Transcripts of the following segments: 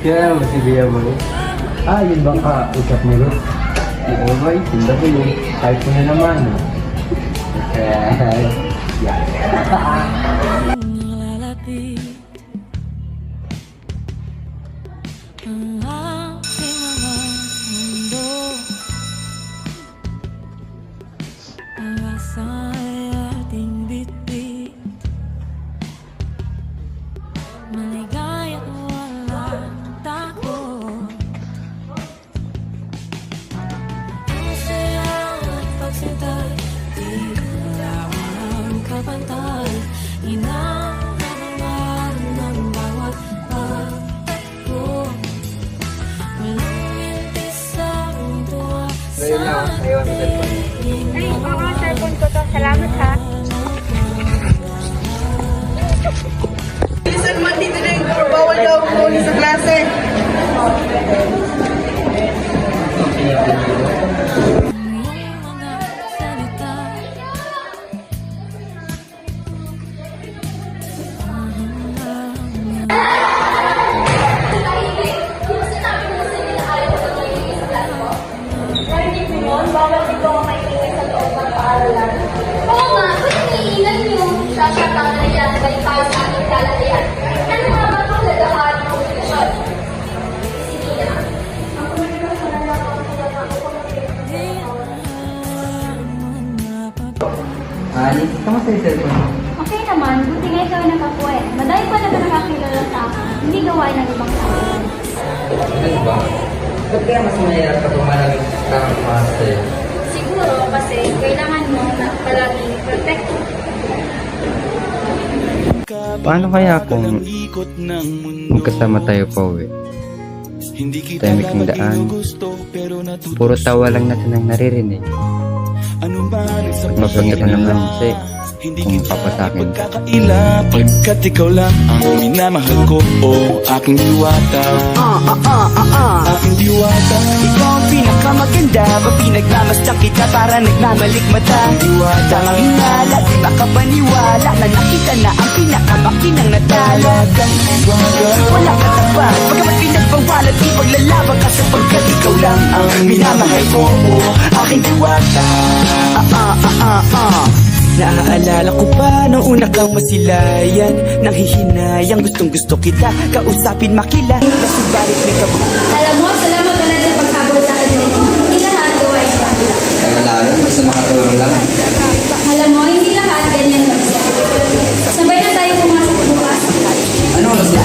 Kaya mo si Bea mo. Yun bang kausap mo rin? Oo ba, itinda ko yun. Kahit ko na naman. Okay. Yeah. Lalapit ang aking mga mundo. Pag-asa ay ating bitbit, maligaya at walang takot. Ang saya at pagsintay, di wala walang kapantay. Inaangalan ng bawat pagtakbo, walang mintis sa tuwa sa ating. Ay, oo, cellphone ko to. Salamat ha. Bilisan naman dito na yung bawal daw muli sa klase. Bawal dito ako maingay sa loob ng paaralan. Oo nga, kung naiinan nyo, sasakang na yan, balik tayo sa ating kalalayan. Ano nga ba itong lalahan ng komunikasyon? Sige na. Ang komunikasyon na lang ang Alice, kamusta yung cellphone mo? Okay naman, buti nga ikaw nakapuwi. Madami pa na nakakilala sa akin. Hindi gawain ng ibang tao. Ano ba? Ba't kaya mas mahirap kapag maraming tamang pumasok sa'yo? Siguro kasi kailangan mo na palaging protect. Paano kaya kung magkasama tayo pa uwi? Tahimik ang daan, puro tawa lang natin ang naririnig. At mapangitan ng hamsi kung papasakin ka. Kakaila pagkat ikaw lang ang minamahal ko. Aking diwata, aking diwata. Ikaw ang pinakamaganda, pag pinagmamasdan kita para nagmamalikmata. Diwata ang hinala, di makapaniwala na nakita na ang pinakamakinang natala. Wala ka tapat, pagkamat pinagbawalan, di paglalaban ka sapagkat ikaw lang ang minamahal ko. Aking diwata. Naaalala ko pa nung una kang masilayan, nang hihinayang gustong gusto kita kausapin makilala, subalit may Alam mo, salamat ka na sa paghabol sa akin. Hindi lahat gawain ka. Kaya malayo, basta makatulong lang. Alam mo, hindi lahat ganyan magsa. Sabay na tayo pumasok bukas. Ano oras na?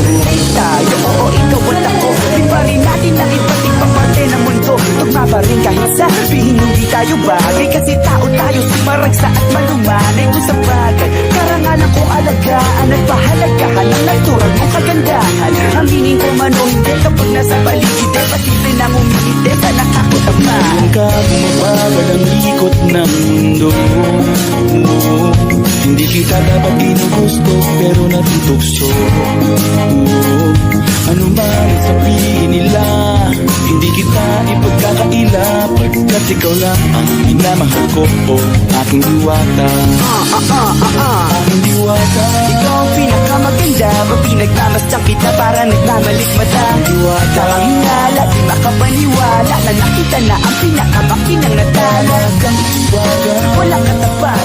tayo, oo ikaw at ako. Di pa rin natin ang iba't ibang parte ng mundo. Tugma pa rin kahit sabihin hindi tayo bagay, kasi tao tayo sumaragsa at malumanay ko sa bagay. Karangalan kong alagaan at pahalagahan ang natural mong kagandahan. Ang hining ko man o hindi kapag nasa paligid, pati rin ang umihite sa nakakutama. Kung ka bumabagal ang ikot ng mundo, hindi kita dapat ginugusto pero natutokso. Ano man sabihin nila, hindi kita ipagkakaila, pagkat ikaw lang ang minamahal ko. Aking diwata, aking diwata. Ikaw ang pinakamaganda, pag pinagmamasdan kita para nagmamalikmata. Diwata ang hinala, di makapaniwala na nakita na ang pinakamakinang natala. Aking diwata. Walang katapat,